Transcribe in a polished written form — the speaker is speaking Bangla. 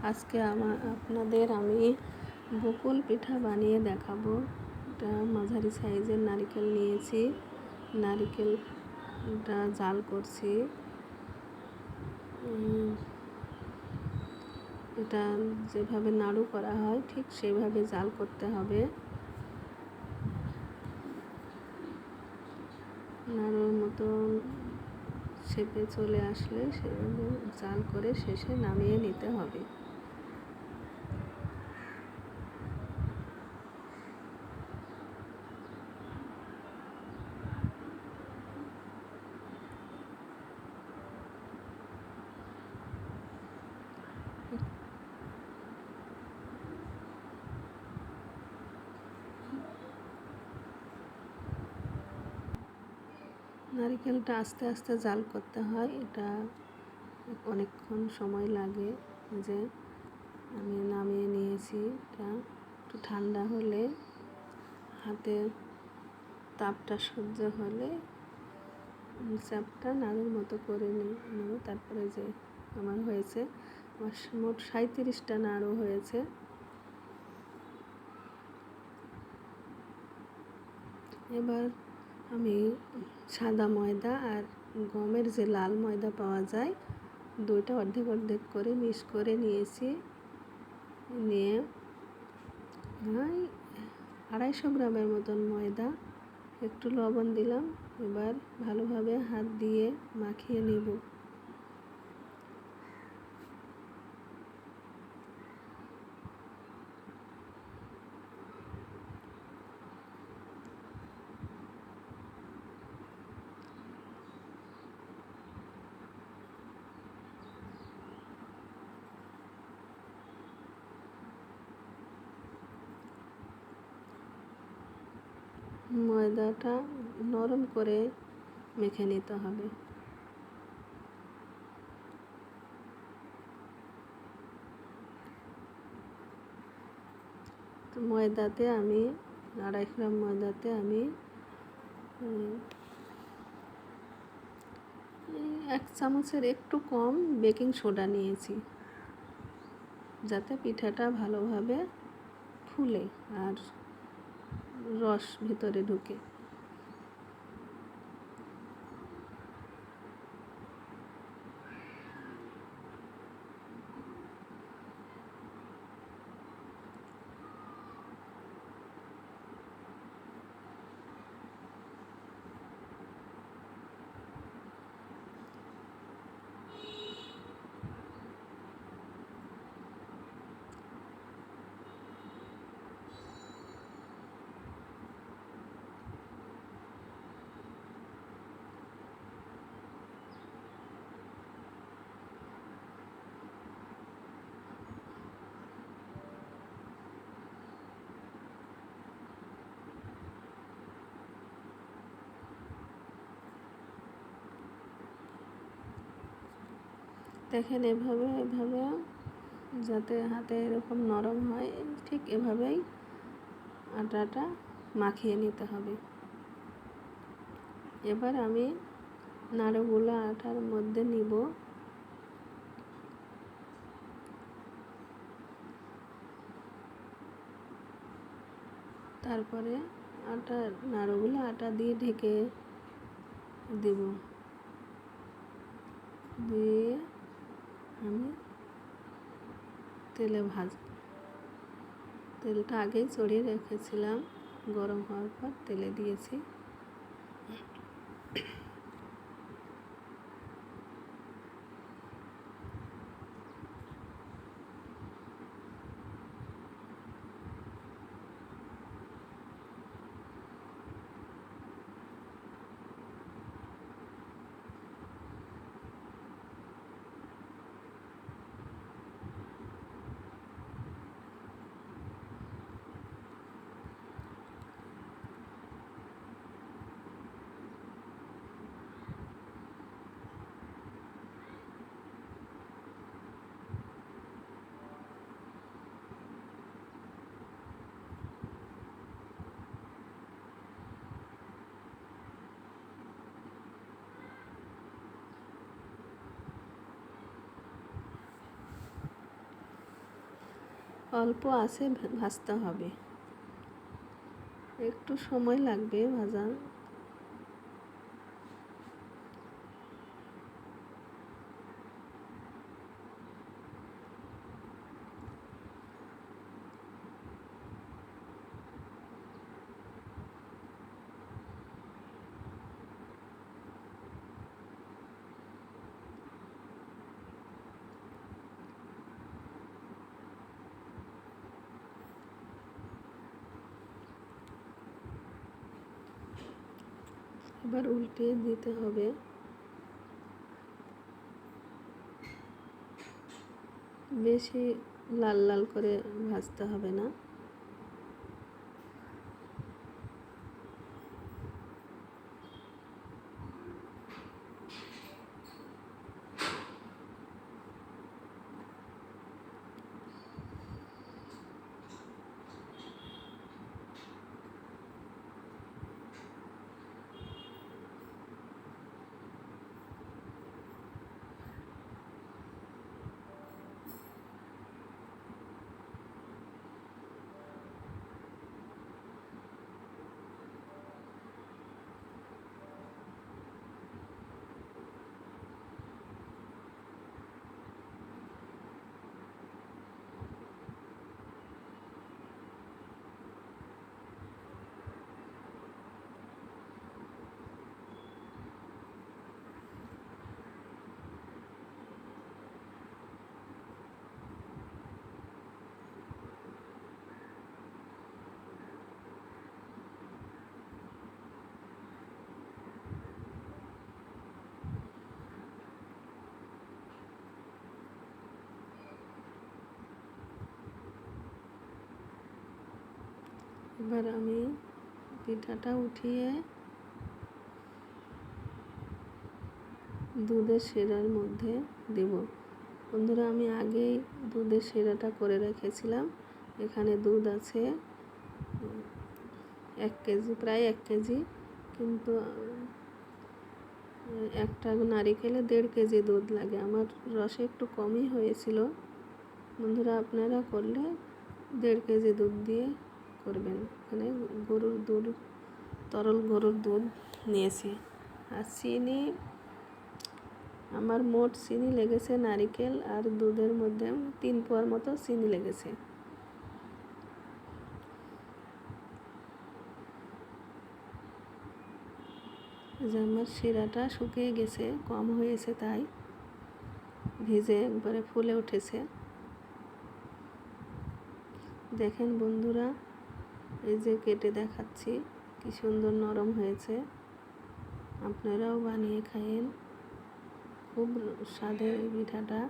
আজকে আপনাদের আমি বকুল পিঠা বানিয়ে দেখাবো। এটা মাঝারি সাইজের নারকেল নিয়েছি, নারকেলটা জাল করছি। এটা যেভাবে নাড়ু করা হয় ঠিক সেভাবে জাল করতে হবে। নাড়ুর মতন শেপে চলে আসলে সেভাবে জাল করে শেষে নামিয়ে নিতে হবে। নারকেলটা আস্তে আস্তে জাল করতে হয়, এটা অনেকক্ষণ সময় লাগে। যে আমি নামিয়ে নিয়েছি, এটা একটু ঠান্ডা হলে হাতে তাপটা সহ্য হলে চাপটা নাড়ুর মতো করে নেব। তারপরে যে আমার হয়েছে, আমার মোট 37টা নাড়ু হয়েছে। এবার আমি সাদা ময়দা আর গমের যে লাল ময়দা পাওয়া যায়, দুইটা অর্ধেক অর্ধেক করে মিক্স করে নিয়েছি। নিয়ে 250 গ্রামের মতন ময়দা, একটু লবণ দিলাম। এবার ভালোভাবে হাত দিয়ে মাখিয়ে নেব। ময়দাটা নরম করে মেখে নিতে হবে। তো ময়দাতে আমি 2.5 গ্রাম ময়দাতে আমি 1 চামচের একটু কম বেকিং সোডা নিয়েছি, যাতে পিঠাটা ভালোভাবে ফুলে আর রস ভিতরে ঢুকে। দেখেন, এভাবে যাতে হাতে এরকম নরম হয়, ঠিক এভাবেই আটাটা মাখিয়ে নিতে হবে। এবার আমি নাড়ুগুলো আটার মধ্যে নিব। তারপরে নাড়ুগুলো আটা দিয়ে ঢেকে দেব। দিয়ে আমি তেলটা আগেই চড়িয়ে রেখেছিলাম, গরম হওয়ার পর তেলে দিয়েছি। অল্প আছে ভাজতে হবে, একটু সময় লাগবে ভাজা। এবার উল্টে দিতে হবে। বেশি লাল লাল করে ভাজতে হবে না। এবার আমি পিঠাটা উঠিয়ে দুধের শিরার মধ্যে দেব। বন্ধুরা, আমি আগেই দুধের শিরাটা করে রেখেছিলাম। এখানে দুধ আছে 1 কেজি, প্রায় 1 কেজি, কিন্তু একটা নারিকেলে 1.5 কেজি দুধ লাগে। আমার রসে একটু কমই হয়েছিল। বন্ধুরা, আপনারা করলে 1.5 কেজি দুধ দিয়ে করবেন। এখানে গরুর দুধ, তরল গরুর দুধ নিয়েছি। আর চিনি, আমার মোট চিনি লেগেছে নারিকেল আর দুধের মধ্যে 3 পোয়ার মতো চিনি লেগেছে। যে আমার শিরাটা শুকিয়ে গেছে, কম হয়েছে, তাই ভিজে একবারে ফুলে উঠেছে। দেখেন বন্ধুরা, এই যে কেটে দেখাচ্ছি কি সুন্দর নরম হয়েছে। আপনারাও বানিয়ে খায়েন, খুব স্বাদের এই পিঠাটা।